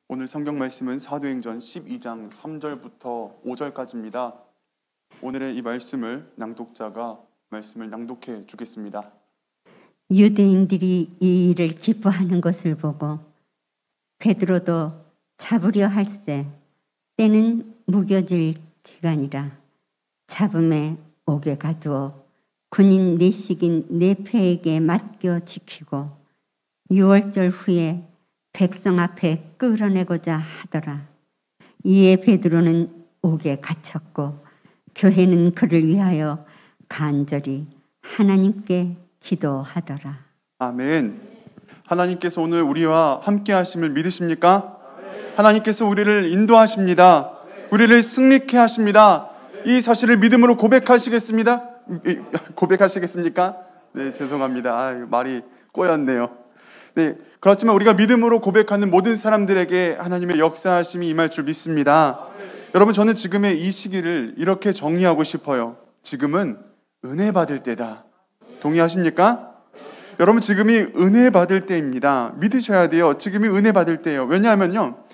오늘 성경 말씀은 사도행전 12장 3절부터 5절까지입니다. 오늘의 이 말씀을 낭독자가 말씀을 낭독해 주겠습니다. 유대인들이 이 일을 기뻐하는 것을 보고 베드로도 잡으려 할세 때는 무뎌질 기간이라 잡음에 옥에 가두어 군인 내식인 네페에게 맡겨 지키고 6월절 후에 백성 앞에 끌어내고자 하더라. 이에 베드로는 옥에 갇혔고 교회는 그를 위하여 간절히 하나님께 기도하더라. 아멘. 하나님께서 오늘 우리와 함께 하심을 믿으십니까? 하나님께서 우리를 인도하십니다. 우리를 승리케 하십니다. 이 사실을 믿음으로 고백하시겠습니다? 고백하시겠습니까? 네, 죄송합니다. 말이 꼬였네요. 네, 그렇지만 우리가 믿음으로 고백하는 모든 사람들에게 하나님의 역사하심이 임할 줄 믿습니다. 여러분, 저는 지금의 이 시기를 이렇게 정의하고 싶어요. 지금은 은혜 받을 때다. 동의하십니까? 여러분, 지금이 은혜 받을 때입니다. 믿으셔야 돼요. 지금이 은혜 받을 때예요. 왜냐하면요,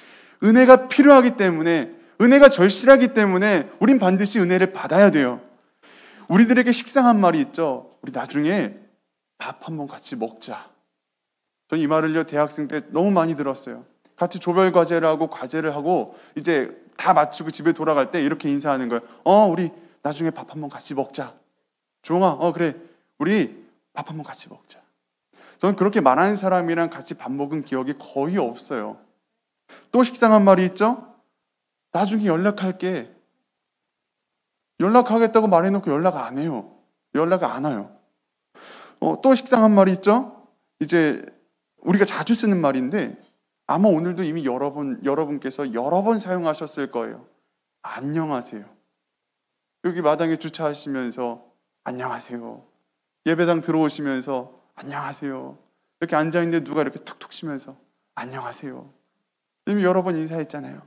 은혜가 필요하기 때문에, 은혜가 절실하기 때문에 우린 반드시 은혜를 받아야 돼요. 우리들에게 식상한 말이 있죠. 우리 나중에 밥 한번 같이 먹자. 저는 이 말을요, 대학생 때 너무 많이 들었어요. 같이 조별 과제를 하고 과제를 하고 이제 다 마치고 집에 돌아갈 때 이렇게 인사하는 거예요. 우리 나중에 밥 한번 같이 먹자. 조용아, 그래, 우리 밥 한번 같이 먹자. 저는 그렇게 말하는 사람이랑 같이 밥 먹은 기억이 거의 없어요. 또 식상한 말이 있죠. 나중에 연락할게. 연락하겠다고 말해놓고 연락 안 해요. 연락 안 와요. 또 식상한 말이 있죠. 이제 우리가 자주 쓰는 말인데 아마 오늘도 이미 여러분께서 여러 번 사용하셨을 거예요. 안녕하세요. 여기 마당에 주차하시면서 안녕하세요. 예배당 들어오시면서 안녕하세요. 이렇게 앉아있는데 누가 이렇게 툭툭 치면서 안녕하세요. 이미 여러 번 인사했잖아요.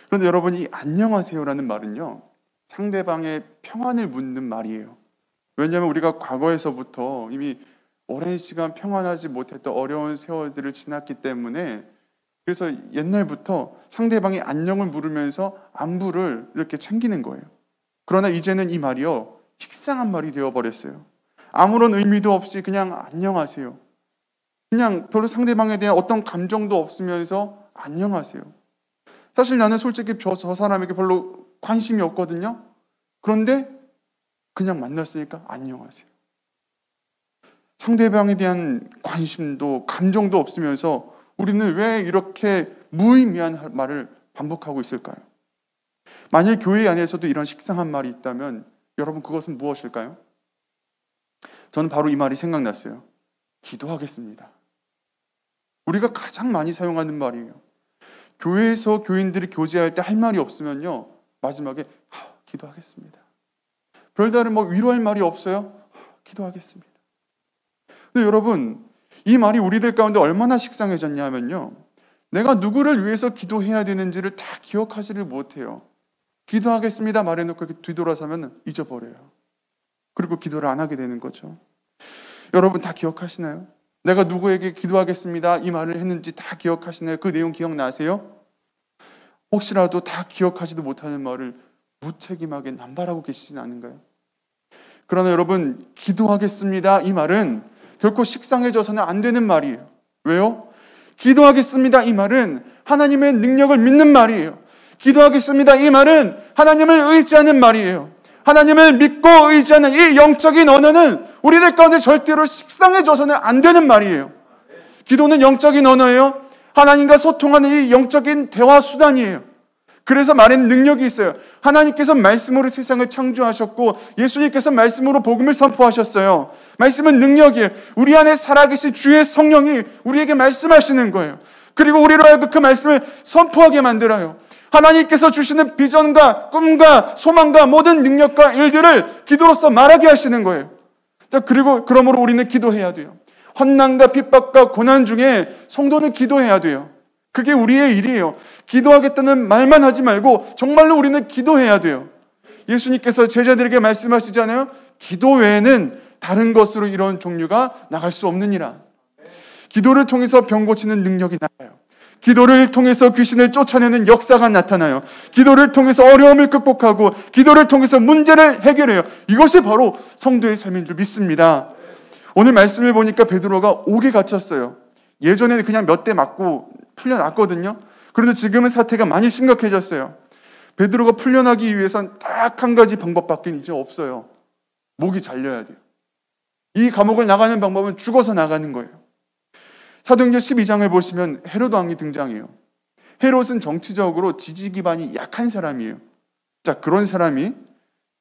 그런데 여러분, 이 안녕하세요라는 말은요, 상대방의 평안을 묻는 말이에요. 왜냐하면 우리가 과거에서부터 이미 오랜 시간 평안하지 못했던 어려운 세월들을 지났기 때문에, 그래서 옛날부터 상대방이 안녕을 물으면서 안부를 이렇게 챙기는 거예요. 그러나 이제는 이 말이요, 식상한 말이 되어버렸어요. 아무런 의미도 없이 그냥 안녕하세요. 그냥 별로 상대방에 대한 어떤 감정도 없으면서 안녕하세요. 사실 나는 솔직히 저 사람에게 별로 관심이 없거든요. 그런데 그냥 만났으니까 안녕하세요. 상대방에 대한 관심도 감정도 없으면서 우리는 왜 이렇게 무의미한 말을 반복하고 있을까요? 만일 교회 안에서도 이런 식상한 말이 있다면 여러분, 그것은 무엇일까요? 저는 바로 이 말이 생각났어요. 기도하겠습니다. 우리가 가장 많이 사용하는 말이에요. 교회에서 교인들이 교제할 때 할 말이 없으면요, 마지막에 기도하겠습니다. 별다른 위로할 말이 없어요? 기도하겠습니다. 근데 여러분, 이 말이 우리들 가운데 얼마나 식상해졌냐 하면요, 내가 누구를 위해서 기도해야 되는지를 다 기억하지를 못해요. 기도하겠습니다 말해놓고 이렇게 뒤돌아서면 잊어버려요. 그리고 기도를 안 하게 되는 거죠. 여러분, 다 기억하시나요? 내가 누구에게 기도하겠습니다 이 말을 했는지 다 기억하시나요? 그 내용 기억나세요? 혹시라도 다 기억하지도 못하는 말을 무책임하게 남발하고 계시진 않은가요? 그러나 여러분, 기도하겠습니다 이 말은 결코 식상해져서는 안 되는 말이에요. 왜요? 기도하겠습니다 이 말은 하나님의 능력을 믿는 말이에요. 기도하겠습니다 이 말은 하나님을 의지하는 말이에요. 하나님을 믿고 의지하는 이 영적인 언어는 우리들 가운데 절대로 식상해져서는 안 되는 말이에요. 기도는 영적인 언어예요. 하나님과 소통하는 이 영적인 대화 수단이에요. 그래서 말에는 능력이 있어요. 하나님께서 말씀으로 세상을 창조하셨고 예수님께서 말씀으로 복음을 선포하셨어요. 말씀은 능력이에요. 우리 안에 살아계신 주의 성령이 우리에게 말씀하시는 거예요. 그리고 우리로 하여금 그 말씀을 선포하게 만들어요. 하나님께서 주시는 비전과 꿈과 소망과 모든 능력과 일들을 기도로서 말하게 하시는 거예요. 그리고 그러므로 우리는 기도해야 돼요. 환난과 핍박과 고난 중에 성도는 기도해야 돼요. 그게 우리의 일이에요. 기도하겠다는 말만 하지 말고 정말로 우리는 기도해야 돼요. 예수님께서 제자들에게 말씀하시잖아요. 기도 외에는 다른 것으로 이런 종류가 나갈 수 없느니라. 기도를 통해서 병 고치는 능력이 나가요. 기도를 통해서 귀신을 쫓아내는 역사가 나타나요. 기도를 통해서 어려움을 극복하고 기도를 통해서 문제를 해결해요. 이것이 바로 성도의 삶인 줄 믿습니다. 오늘 말씀을 보니까 베드로가 옥에 갇혔어요. 예전에는 그냥 몇 대 맞고 풀려났거든요. 그런데 지금은 사태가 많이 심각해졌어요. 베드로가 풀려나기 위해선 딱 한 가지 방법밖에 이제 없어요. 목이 잘려야 돼요. 이 감옥을 나가는 방법은 죽어서 나가는 거예요. 사도행전 12장을 보시면 헤롯 왕이 등장해요. 헤롯은 정치적으로 지지 기반이 약한 사람이에요. 자, 그런 사람이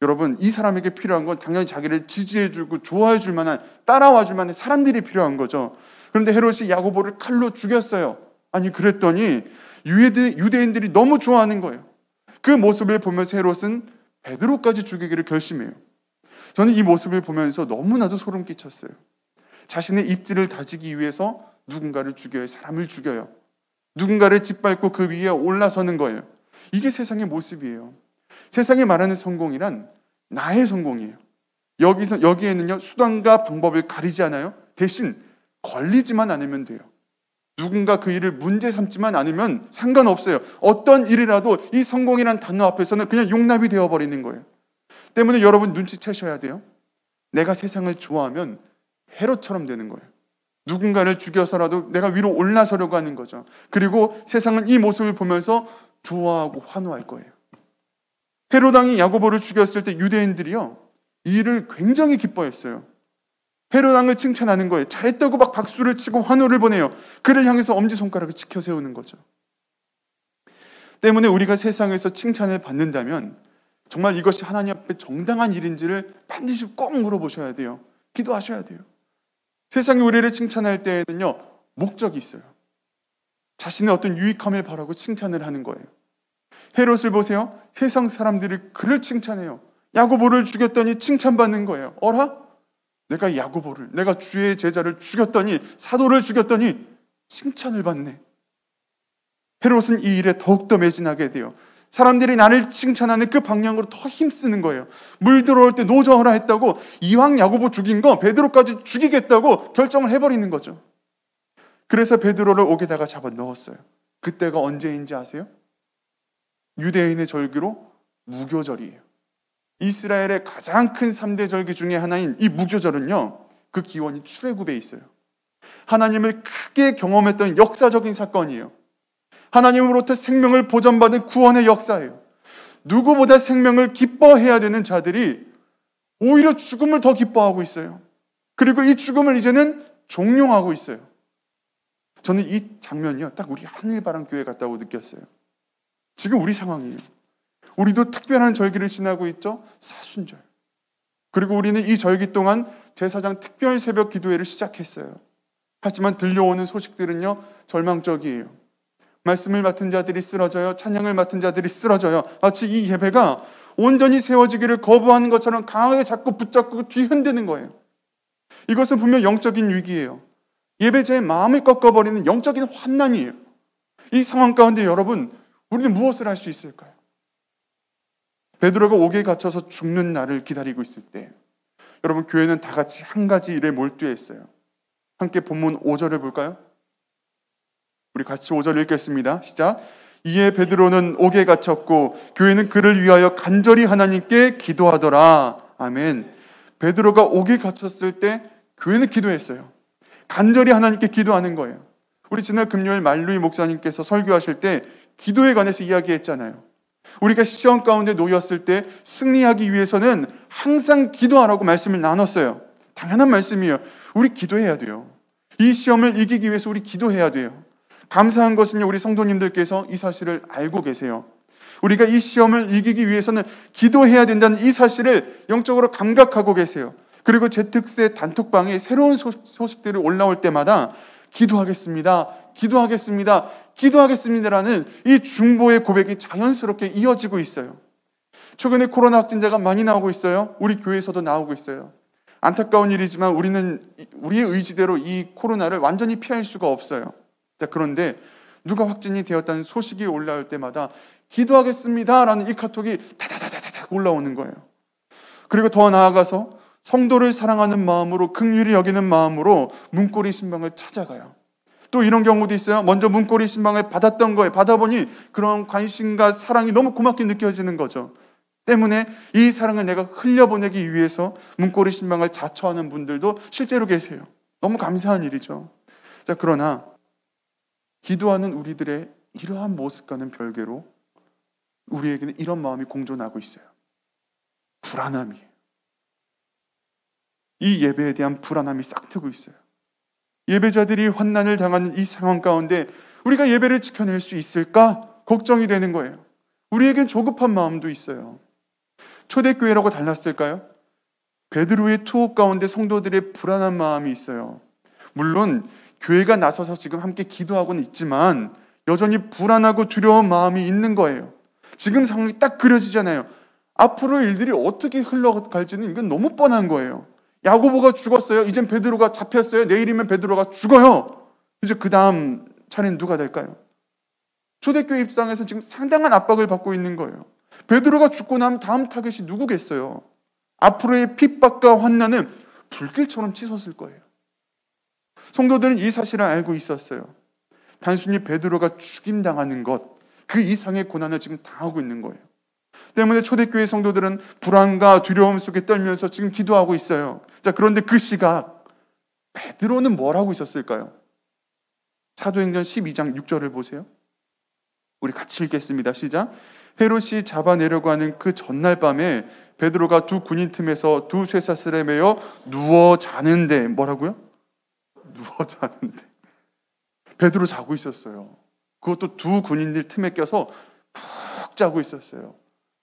여러분, 이 사람에게 필요한 건 당연히 자기를 지지해주고 좋아해줄 만한, 따라와줄 만한 사람들이 필요한 거죠. 그런데 헤롯이 야고보를 칼로 죽였어요. 아니, 그랬더니 유대인들이 너무 좋아하는 거예요. 그 모습을 보면서 헤롯은 베드로까지 죽이기를 결심해요. 저는 이 모습을 보면서 너무나도 소름 끼쳤어요. 자신의 입지를 다지기 위해서 누군가를 죽여요. 사람을 죽여요. 누군가를 짓밟고 그 위에 올라서는 거예요. 이게 세상의 모습이에요. 세상이 말하는 성공이란 나의 성공이에요. 여기에는요, 수단과 방법을 가리지 않아요. 대신 걸리지만 않으면 돼요. 누군가 그 일을 문제 삼지만 않으면 상관없어요. 어떤 일이라도 이 성공이란 단어 앞에서는 그냥 용납이 되어버리는 거예요. 때문에 여러분 눈치채셔야 돼요. 내가 세상을 좋아하면 헤롯처럼 되는 거예요. 누군가를 죽여서라도 내가 위로 올라서려고 하는 거죠. 그리고 세상은 이 모습을 보면서 좋아하고 환호할 거예요. 헤롯 왕이 야고보를 죽였을 때 유대인들이요, 이 일을 굉장히 기뻐했어요. 헤롯 왕을 칭찬하는 거예요. 잘했다고 막 박수를 치고 환호를 보내요. 그를 향해서 엄지손가락을 치켜 세우는 거죠. 때문에 우리가 세상에서 칭찬을 받는다면 정말 이것이 하나님 앞에 정당한 일인지를 반드시 꼭 물어보셔야 돼요. 기도하셔야 돼요. 세상이 우리를 칭찬할 때에는요, 목적이 있어요. 자신의 어떤 유익함을 바라고 칭찬을 하는 거예요. 헤롯을 보세요. 세상 사람들이 그를 칭찬해요. 야고보를 죽였더니 칭찬받는 거예요. 어라? 내가 야고보를, 내가 주의 제자를 죽였더니, 사도를 죽였더니 칭찬을 받네. 헤롯은 이 일에 더욱더 매진하게 돼요. 사람들이 나를 칭찬하는 그 방향으로 더 힘쓰는 거예요. 물 들어올 때 노저하라 했다고 이왕 야고보 죽인 거 베드로까지 죽이겠다고 결정을 해버리는 거죠. 그래서 베드로를 옥에다가 잡아 넣었어요. 그때가 언제인지 아세요? 유대인의 절기로 무교절이에요. 이스라엘의 가장 큰 3대 절기 중에 하나인 이 무교절은요, 그 기원이 출애굽에 있어요. 하나님을 크게 경험했던 역사적인 사건이에요. 하나님으로부터 생명을 보전받은 구원의 역사예요. 누구보다 생명을 기뻐해야 되는 자들이 오히려 죽음을 더 기뻐하고 있어요. 그리고 이 죽음을 이제는 종용하고 있어요. 저는 이 장면이요, 딱 우리 하늘바람 교회 같다고 느꼈어요. 지금 우리 상황이에요. 우리도 특별한 절기를 지나고 있죠. 사순절. 그리고 우리는 이 절기 동안 제사장 특별 새벽 기도회를 시작했어요. 하지만 들려오는 소식들은요, 절망적이에요. 말씀을 맡은 자들이 쓰러져요. 찬양을 맡은 자들이 쓰러져요. 마치 이 예배가 온전히 세워지기를 거부하는 것처럼 강하게 자꾸 붙잡고 뒤흔드는 거예요. 이것은 분명 영적인 위기예요. 예배자의 마음을 꺾어버리는 영적인 환난이에요. 이 상황 가운데 여러분, 우리는 무엇을 할 수 있을까요? 베드로가 옥에 갇혀서 죽는 날을 기다리고 있을 때 여러분, 교회는 다 같이 한 가지 일에 몰두했어요. 함께 본문 5절을 볼까요? 우리 같이 5절 읽겠습니다. 시작. 이에 베드로는 옥에 갇혔고 교회는 그를 위하여 간절히 하나님께 기도하더라. 아멘. 베드로가 옥에 갇혔을 때 교회는 기도했어요. 간절히 하나님께 기도하는 거예요. 우리 지난 금요일 말루이 목사님께서 설교하실 때 기도에 관해서 이야기했잖아요. 우리가 시험 가운데 놓였을 때 승리하기 위해서는 항상 기도하라고 말씀을 나눴어요. 당연한 말씀이에요. 우리 기도해야 돼요. 이 시험을 이기기 위해서 우리 기도해야 돼요. 감사한 것은요, 우리 성도님들께서 이 사실을 알고 계세요. 우리가 이 시험을 이기기 위해서는 기도해야 된다는 이 사실을 영적으로 감각하고 계세요. 그리고 제 특세 단톡방에 새로운 소식들이 올라올 때마다 기도하겠습니다, 기도하겠습니다, 기도하겠습니다라는 이 중보의 고백이 자연스럽게 이어지고 있어요. 최근에 코로나 확진자가 많이 나오고 있어요. 우리 교회에서도 나오고 있어요. 안타까운 일이지만 우리는 우리의 의지대로 이 코로나를 완전히 피할 수가 없어요. 자, 그런데 누가 확진이 되었다는 소식이 올라올 때마다 기도하겠습니다라는 이 카톡이 다다다다닥 올라오는 거예요. 그리고 더 나아가서 성도를 사랑하는 마음으로, 긍휼히 여기는 마음으로 문고리 신방을 찾아가요. 또 이런 경우도 있어요. 먼저 문고리 신방을 받았던 거예요. 받아보니 그런 관심과 사랑이 너무 고맙게 느껴지는 거죠. 때문에 이 사랑을 내가 흘려보내기 위해서 문고리 신방을 자처하는 분들도 실제로 계세요. 너무 감사한 일이죠. 자, 그러나 기도하는 우리들의 이러한 모습과는 별개로 우리에게는 이런 마음이 공존하고 있어요. 불안함이에요. 이 예배에 대한 불안함이 싹트고 있어요. 예배자들이 환난을 당하는 이 상황 가운데 우리가 예배를 지켜낼 수 있을까? 걱정이 되는 거예요. 우리에겐 조급한 마음도 있어요. 초대교회라고 달랐을까요? 베드로의 투옥 가운데 성도들의 불안한 마음이 있어요. 물론 교회가 나서서 지금 함께 기도하고는 있지만 여전히 불안하고 두려운 마음이 있는 거예요. 지금 상황이 딱 그려지잖아요. 앞으로 일들이 어떻게 흘러갈지는 이건 너무 뻔한 거예요. 야고보가 죽었어요. 이젠 베드로가 잡혔어요. 내일이면 베드로가 죽어요. 이제 그 다음 차례는 누가 될까요? 초대교회 입장에서 지금 상당한 압박을 받고 있는 거예요. 베드로가 죽고 나면 다음 타겟이 누구겠어요? 앞으로의 핍박과 환난은 불길처럼 치솟을 거예요. 성도들은 이 사실을 알고 있었어요. 단순히 베드로가 죽임당하는 것, 그 이상의 고난을 지금 당하고 있는 거예요. 때문에 초대교회 성도들은 불안과 두려움 속에 떨면서 지금 기도하고 있어요. 자, 그런데 그 시각 베드로는 뭘 하고 있었을까요? 사도행전 12장 6절을 보세요. 우리 같이 읽겠습니다. 시작. 헤롯이 잡아내려고 하는 그 전날 밤에 베드로가 두 군인 틈에서 두 쇠사슬에 매여 누워 자는데, 뭐라고요? 누워 자는데. 베드로 자고 있었어요. 그것도 두 군인들 틈에 껴서 푹 자고 있었어요.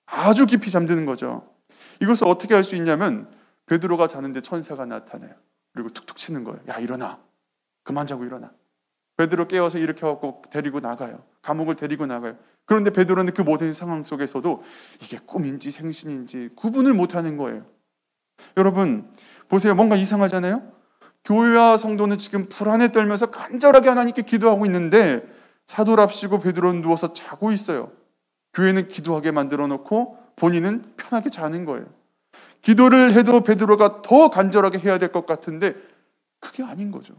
아주 깊이 잠드는 거죠. 이것을 어떻게 할 수 있냐면 베드로가 자는데 천사가 나타나요. 그리고 툭툭 치는 거예요. 야, 일어나. 그만 자고 일어나. 베드로 깨워서 일으켜갖고 데리고 나가요. 감옥을 데리고 나가요. 그런데 베드로는 그 모든 상황 속에서도 이게 꿈인지 생신인지 구분을 못하는 거예요. 여러분 보세요. 뭔가 이상하잖아요. 교회와 성도는 지금 불안에 떨면서 간절하게 하나님께 기도하고 있는데 사도랍시고 베드로는 누워서 자고 있어요. 교회는 기도하게 만들어 놓고 본인은 편하게 자는 거예요. 기도를 해도 베드로가 더 간절하게 해야 될 것 같은데 그게 아닌 거죠.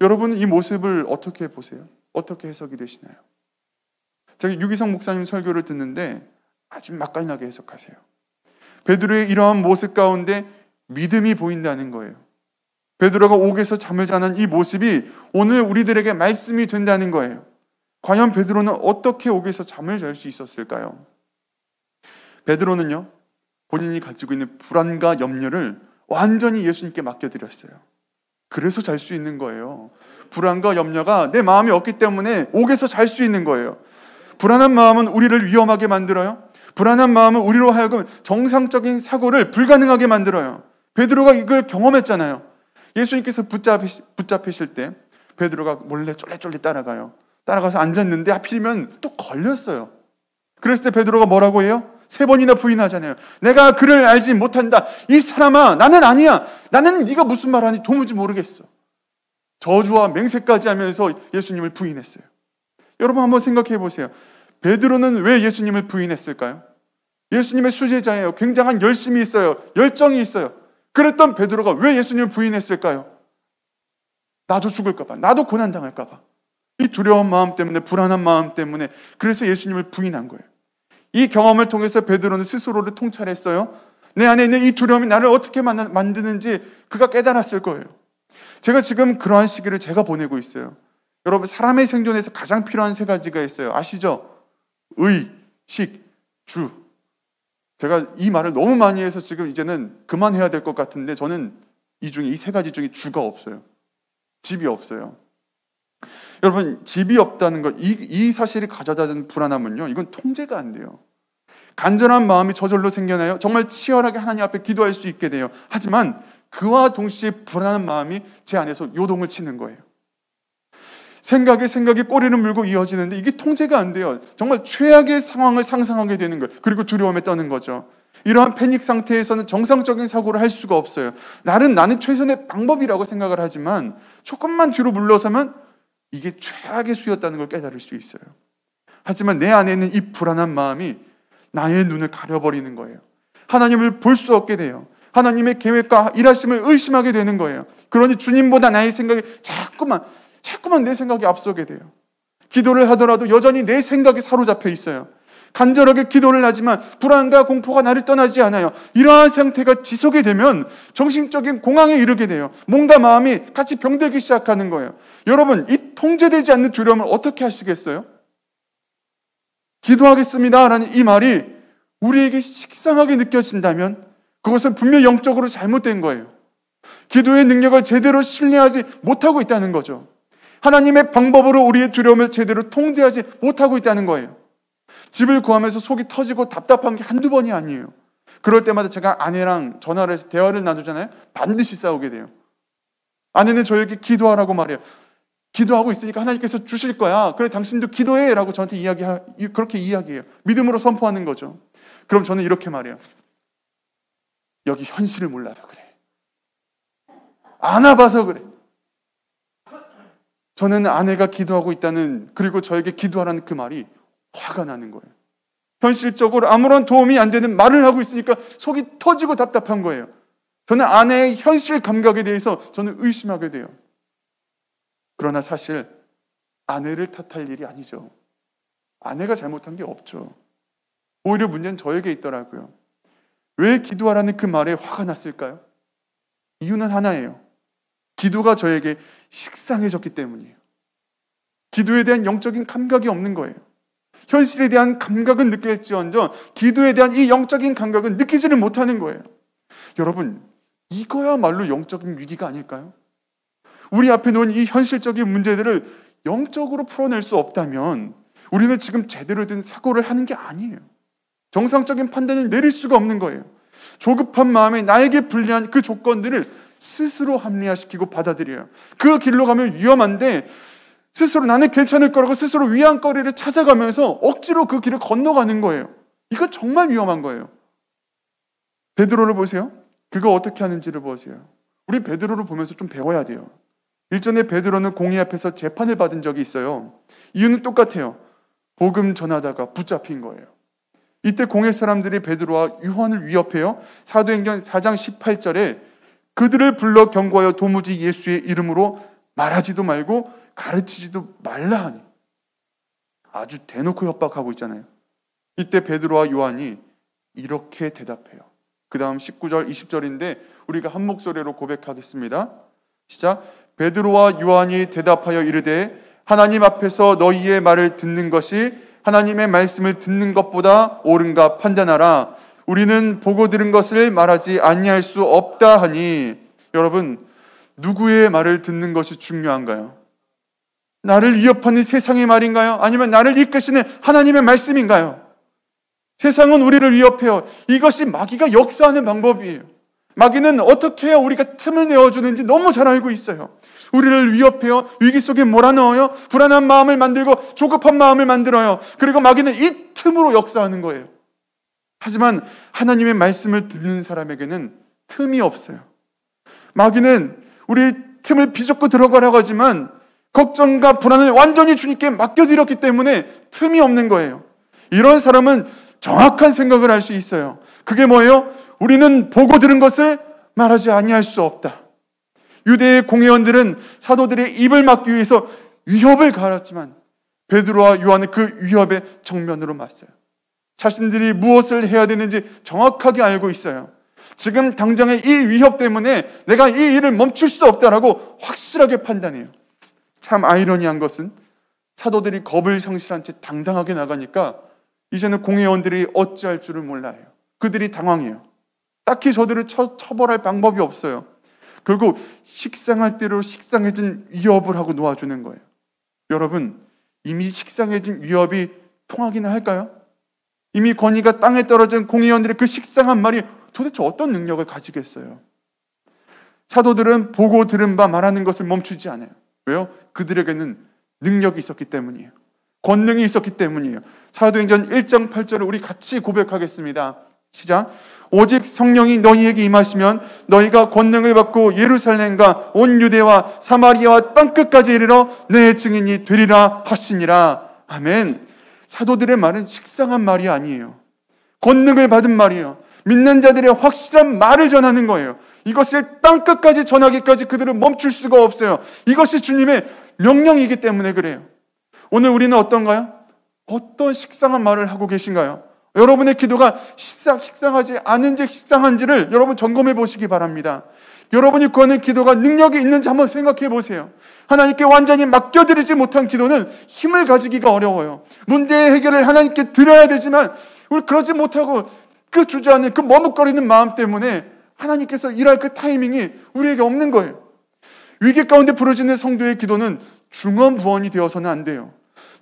여러분은 이 모습을 어떻게 보세요? 어떻게 해석이 되시나요? 제가 유기성 목사님 설교를 듣는데 아주 맛깔나게 해석하세요. 베드로의 이러한 모습 가운데 믿음이 보인다는 거예요. 베드로가 옥에서 잠을 자는 이 모습이 오늘 우리들에게 말씀이 된다는 거예요. 과연 베드로는 어떻게 옥에서 잠을 잘 수 있었을까요? 베드로는요, 본인이 가지고 있는 불안과 염려를 완전히 예수님께 맡겨드렸어요. 그래서 잘 수 있는 거예요. 불안과 염려가 내 마음에 없기 때문에 옥에서 잘 수 있는 거예요. 불안한 마음은 우리를 위험하게 만들어요. 불안한 마음은 우리로 하여금 정상적인 사고를 불가능하게 만들어요. 베드로가 이걸 경험했잖아요. 예수님께서 붙잡히실 때 베드로가 몰래 쫄래쫄래 따라가서 앉았는데 하필이면 또 걸렸어요. 그랬을 때 베드로가 뭐라고 해요? 3번이나 부인하잖아요. 내가 그를 알지 못한다. 이 사람아, 나는 아니야. 나는 네가 무슨 말하니 도무지 모르겠어. 저주와 맹세까지 하면서 예수님을 부인했어요. 여러분 한번 생각해 보세요. 베드로는 왜 예수님을 부인했을까요? 예수님의 수제자예요. 굉장한 열심이 있어요. 열정이 있어요. 그랬던 베드로가 왜 예수님을 부인했을까요? 나도 죽을까 봐. 나도 고난당할까 봐. 이 두려운 마음 때문에, 불안한 마음 때문에, 그래서 예수님을 부인한 거예요. 이 경험을 통해서 베드로는 스스로를 통찰했어요. 내 안에 있는 이 두려움이 나를 어떻게 만드는지 그가 깨달았을 거예요. 제가 지금 그러한 시기를 제가 보내고 있어요. 여러분, 사람의 생존에서 가장 필요한 3가지가 있어요. 아시죠? 의, 식, 주. 제가 이 말을 너무 많이 해서 지금 이제는 그만해야 될 것 같은데 저는 이 3가지 중에 주가 없어요. 집이 없어요. 여러분, 집이 없다는 것, 이 사실이 가져다 준 불안함은요, 이건 통제가 안 돼요. 간절한 마음이 저절로 생겨나요. 정말 치열하게 하나님 앞에 기도할 수 있게 돼요. 하지만 그와 동시에 불안한 마음이 제 안에서 요동을 치는 거예요. 생각이 꼬리를 물고 이어지는데 이게 통제가 안 돼요. 정말 최악의 상황을 상상하게 되는 거예요. 그리고 두려움에 떠는 거죠. 이러한 패닉 상태에서는 정상적인 사고를 할 수가 없어요. 나는 최선의 방법이라고 생각을 하지만 조금만 뒤로 물러서면 이게 최악의 수였다는 걸 깨달을 수 있어요. 하지만 내 안에 있는 이 불안한 마음이 나의 눈을 가려버리는 거예요. 하나님을 볼 수 없게 돼요. 하나님의 계획과 일하심을 의심하게 되는 거예요. 그러니 주님보다 나의 생각이 자꾸만 자꾸만 내 생각이 앞서게 돼요. 기도를 하더라도 여전히 내 생각에 사로잡혀 있어요. 간절하게 기도를 하지만 불안과 공포가 나를 떠나지 않아요. 이러한 상태가 지속이 되면 정신적인 공황에 이르게 돼요. 몸과 마음이 같이 병들기 시작하는 거예요. 여러분, 이 통제되지 않는 두려움을 어떻게 하시겠어요? 기도하겠습니다 라는 이 말이 우리에게 식상하게 느껴진다면 그것은 분명히 영적으로 잘못된 거예요. 기도의 능력을 제대로 신뢰하지 못하고 있다는 거죠. 하나님의 방법으로 우리의 두려움을 제대로 통제하지 못하고 있다는 거예요. 집을 구하면서 속이 터지고 답답한 게 한두 번이 아니에요. 그럴 때마다 제가 아내랑 전화를 해서 대화를 나누잖아요. 반드시 싸우게 돼요. 아내는 저에게 기도하라고 말해요. 기도하고 있으니까 하나님께서 주실 거야. 그래, 당신도 기도해 라고 저한테 그렇게 이야기해요. 믿음으로 선포하는 거죠. 그럼 저는 이렇게 말해요. 여기 현실을 몰라서 그래. 안 와봐서 그래. 저는 아내가 기도하고 있다는, 그리고 저에게 기도하라는 그 말이 화가 나는 거예요. 현실적으로 아무런 도움이 안 되는 말을 하고 있으니까 속이 터지고 답답한 거예요. 저는 아내의 현실 감각에 대해서 저는 의심하게 돼요. 그러나 사실 아내를 탓할 일이 아니죠. 아내가 잘못한 게 없죠. 오히려 문제는 저에게 있더라고요. 왜 기도하라는 그 말에 화가 났을까요? 이유는 하나예요. 기도가 저에게 식상해졌기 때문이에요. 기도에 대한 영적인 감각이 없는 거예요. 현실에 대한 감각은 느낄지언정 기도에 대한 이 영적인 감각은 느끼지를 못하는 거예요. 여러분, 이거야말로 영적인 위기가 아닐까요? 우리 앞에 놓은 이 현실적인 문제들을 영적으로 풀어낼 수 없다면 우리는 지금 제대로 된 사고를 하는 게 아니에요. 정상적인 판단을 내릴 수가 없는 거예요. 조급한 마음에 나에게 불리한 그 조건들을 스스로 합리화시키고 받아들여요. 그 길로 가면 위험한데 스스로 나는 괜찮을 거라고 스스로 위안거리를 찾아가면서 억지로 그 길을 건너가는 거예요. 이거 정말 위험한 거예요. 베드로를 보세요. 그거 어떻게 하는지를 보세요. 우리 베드로를 보면서 좀 배워야 돼요. 일전에 베드로는 공의 앞에서 재판을 받은 적이 있어요. 이유는 똑같아요. 복음 전하다가 붙잡힌 거예요. 이때 공회 사람들이 베드로와 요한을 위협해요. 사도행전 4장 18절에 그들을 불러 경고하여 도무지 예수의 이름으로 말하지도 말고 가르치지도 말라 하니, 아주 대놓고 협박하고 있잖아요. 이때 베드로와 요한이 이렇게 대답해요. 그 다음 19절 20절인데 우리가 한 목소리로 고백하겠습니다. 시작. 베드로와 요한이 대답하여 이르되 하나님 앞에서 너희의 말을 듣는 것이 하나님의 말씀을 듣는 것보다 옳은가 판단하라. 우리는 보고 들은 것을 말하지 아니할 수 없다 하니. 여러분, 누구의 말을 듣는 것이 중요한가요? 나를 위협하는 세상의 말인가요? 아니면 나를 이끄시는 하나님의 말씀인가요? 세상은 우리를 위협해요. 이것이 마귀가 역사하는 방법이에요. 마귀는 어떻게 해야 우리가 틈을 내어주는지 너무 잘 알고 있어요. 우리를 위협해요. 위기 속에 몰아넣어요. 불안한 마음을 만들고 조급한 마음을 만들어요. 그리고 마귀는 이 틈으로 역사하는 거예요. 하지만 하나님의 말씀을 듣는 사람에게는 틈이 없어요. 마귀는 우리 틈을 비좁고 들어가려고 하지만 걱정과 불안을 완전히 주님께 맡겨드렸기 때문에 틈이 없는 거예요. 이런 사람은 정확한 생각을 할 수 있어요. 그게 뭐예요? 우리는 보고 들은 것을 말하지 아니할 수 없다. 유대의 공회원들은 사도들의 입을 막기 위해서 위협을 가했지만 베드로와 요한은 그 위협에 정면으로 맞서요. 자신들이 무엇을 해야 되는지 정확하게 알고 있어요. 지금 당장의 이 위협 때문에 내가 이 일을 멈출 수 없다라고 확실하게 판단해요. 참 아이러니한 것은 사도들이 겁을 상실한 채 당당하게 나가니까 이제는 공회원들이 어찌할 줄을 몰라요. 그들이 당황해요. 딱히 저들을 처벌할 방법이 없어요. 결국 식상할 대로 식상해진 위협을 하고 놓아주는 거예요. 여러분, 이미 식상해진 위협이 통하기는 할까요? 이미 권위가 땅에 떨어진 공회원들의 그 식상한 말이 도대체 어떤 능력을 가지겠어요? 사도들은 보고 들은 바 말하는 것을 멈추지 않아요. 왜요? 그들에게는 능력이 있었기 때문이에요. 권능이 있었기 때문이에요. 사도행전 1장 8절을 우리 같이 고백하겠습니다. 시작. 오직 성령이 너희에게 임하시면 너희가 권능을 받고 예루살렘과 온 유대와 사마리아와 땅끝까지 이르러 내 증인이 되리라 하시니라. 아멘. 사도들의 말은 식상한 말이 아니에요. 권능을 받은 말이에요. 믿는 자들의 확실한 말을 전하는 거예요. 이것을 땅끝까지 전하기까지 그들은 멈출 수가 없어요. 이것이 주님의 명령이기 때문에 그래요. 오늘 우리는 어떤가요? 어떤 식상한 말을 하고 계신가요? 여러분의 기도가 식상하지 않은지 식상한지를 여러분 점검해 보시기 바랍니다. 여러분이 구하는 기도가 능력이 있는지 한번 생각해 보세요. 하나님께 완전히 맡겨드리지 못한 기도는 힘을 가지기가 어려워요. 문제의 해결을 하나님께 드려야 되지만 우리 그러지 못하고 그 주저하는 그 머뭇거리는 마음 때문에 하나님께서 일할 그 타이밍이 우리에게 없는 거예요. 위기 가운데 부르짖는 성도의 기도는 중언부언이 되어서는 안 돼요.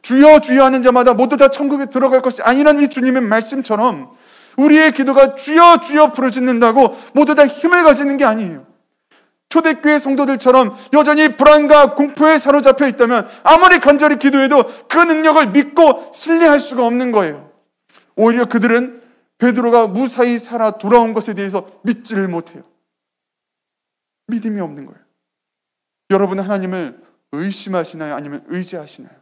주여 주여 하는 자마다 모두 다 천국에 들어갈 것이 아니라는 이 주님의 말씀처럼 우리의 기도가 주여 주여 부르짖는다고 모두 다 힘을 가지는 게 아니에요. 초대교회 성도들처럼 여전히 불안과 공포에 사로잡혀 있다면 아무리 간절히 기도해도 그 능력을 믿고 신뢰할 수가 없는 거예요. 오히려 그들은 베드로가 무사히 살아 돌아온 것에 대해서 믿지를 못해요. 믿음이 없는 거예요. 여러분은 하나님을 의심하시나요? 아니면 의지하시나요?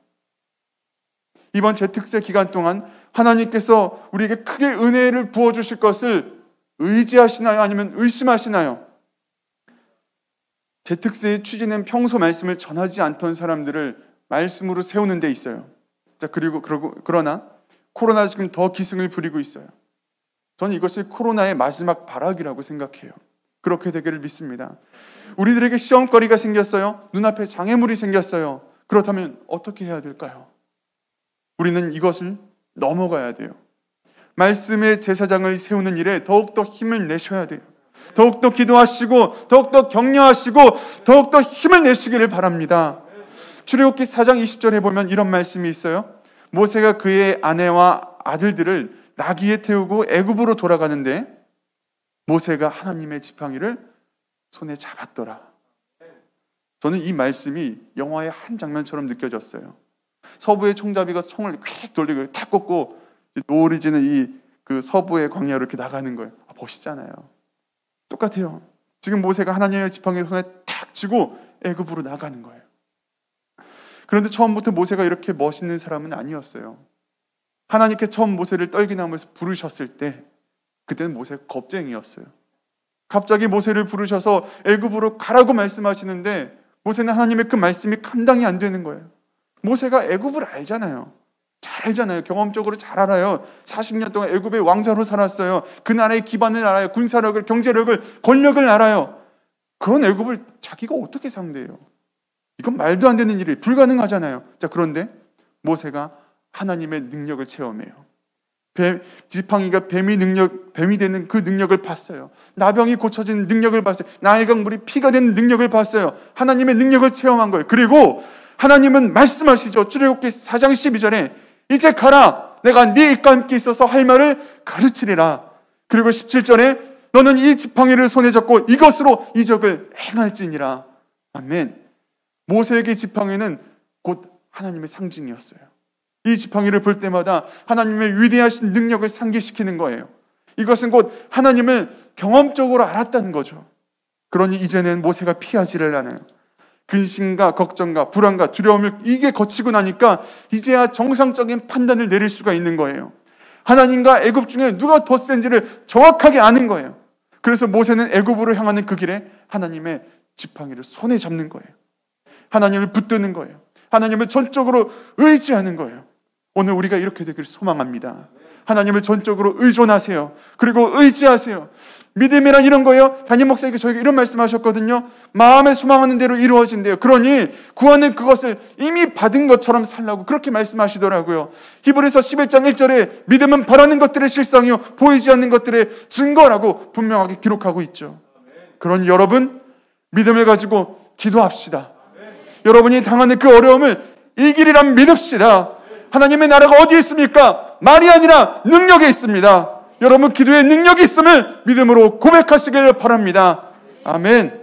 이번 재특세 기간 동안 하나님께서 우리에게 크게 은혜를 부어주실 것을 의지하시나요? 아니면 의심하시나요? 재특세의 취지는 평소 말씀을 전하지 않던 사람들을 말씀으로 세우는 데 있어요. 자, 그러나 코로나 지금 더 기승을 부리고 있어요. 저는 이것이 코로나의 마지막 발악이라고 생각해요. 그렇게 되기를 믿습니다. 우리들에게 시험거리가 생겼어요. 눈앞에 장애물이 생겼어요. 그렇다면 어떻게 해야 될까요? 우리는 이것을 넘어가야 돼요. 말씀의 제사장을 세우는 일에 더욱더 힘을 내셔야 돼요. 더욱더 기도하시고 더욱더 격려하시고 더욱더 힘을 내시기를 바랍니다. 출애굽기 4장 20절에 보면 이런 말씀이 있어요. 모세가 그의 아내와 아들들을 나귀에 태우고 애굽으로 돌아가는데 모세가 하나님의 지팡이를 손에 잡았더라. 저는 이 말씀이 영화의 한 장면처럼 느껴졌어요. 서부의 총잡이가 총을 휙 돌리고 탁 꽂고 노을이 지는 그 서부의 광야로 이렇게 나가는 거예요. 멋있잖아요. 똑같아요. 지금 모세가 하나님의 지팡이 손에 탁 쥐고 애굽으로 나가는 거예요. 그런데 처음부터 모세가 이렇게 멋있는 사람은 아니었어요. 하나님께 처음 모세를 떨기나무에서 부르셨을 때 그때는 모세가 겁쟁이였어요. 갑자기 모세를 부르셔서 애굽으로 가라고 말씀하시는데 모세는 하나님의 그 말씀이 감당이 안 되는 거예요. 모세가 애굽을 알잖아요. 잘 알잖아요. 경험적으로 잘 알아요. 40년 동안 애굽의 왕자로 살았어요. 그 나라의 기반을 알아요. 군사력을, 경제력을, 권력을 알아요. 그런 애굽을 자기가 어떻게 상대해요? 이건 말도 안 되는 일이 불가능하잖아요. 자, 그런데 모세가 하나님의 능력을 체험해요. 지팡이가 뱀이 되는 그 능력을 봤어요. 나병이 고쳐지는 능력을 봤어요. 나일강물이 피가 되는 능력을 봤어요. 하나님의 능력을 체험한 거예요. 그리고 하나님은 말씀하시죠. 출애굽기 4장 12절에 이제 가라. 내가 네 입과 함께 있어서 할 말을 가르치리라. 그리고 17절에 너는 이 지팡이를 손에 잡고 이것으로 이적을 행할지니라. 아멘. 모세에게 지팡이는 곧 하나님의 상징이었어요. 이 지팡이를 볼 때마다 하나님의 위대하신 능력을 상기시키는 거예요. 이것은 곧 하나님을 경험적으로 알았다는 거죠. 그러니 이제는 모세가 피하지를 않아요. 근심과 걱정과 불안과 두려움을 이게 거치고 나니까 이제야 정상적인 판단을 내릴 수가 있는 거예요. 하나님과 애굽 중에 누가 더 센지를 정확하게 아는 거예요. 그래서 모세는 애굽으로 향하는 그 길에 하나님의 지팡이를 손에 잡는 거예요. 하나님을 붙드는 거예요. 하나님을 전적으로 의지하는 거예요. 오늘 우리가 이렇게 되기를 소망합니다. 하나님을 전적으로 의존하세요. 그리고 의지하세요. 믿음이란 이런 거예요. 담임 목사님께 저에게 이런 말씀하셨거든요. 마음에 소망하는 대로 이루어진대요. 그러니 구하는 그것을 이미 받은 것처럼 살라고 그렇게 말씀하시더라고요. 히브리서 11장 1절에 믿음은 바라는 것들의 실상이요 보이지 않는 것들의 증거라고 분명하게 기록하고 있죠. 그러니 여러분 믿음을 가지고 기도합시다. 여러분이 당하는 그 어려움을 이기리란 믿읍시다. 하나님의 나라가 어디에 있습니까? 말이 아니라 능력에 있습니다. 여러분 기도에 능력이 있음을 믿음으로 고백하시길 바랍니다. 아멘.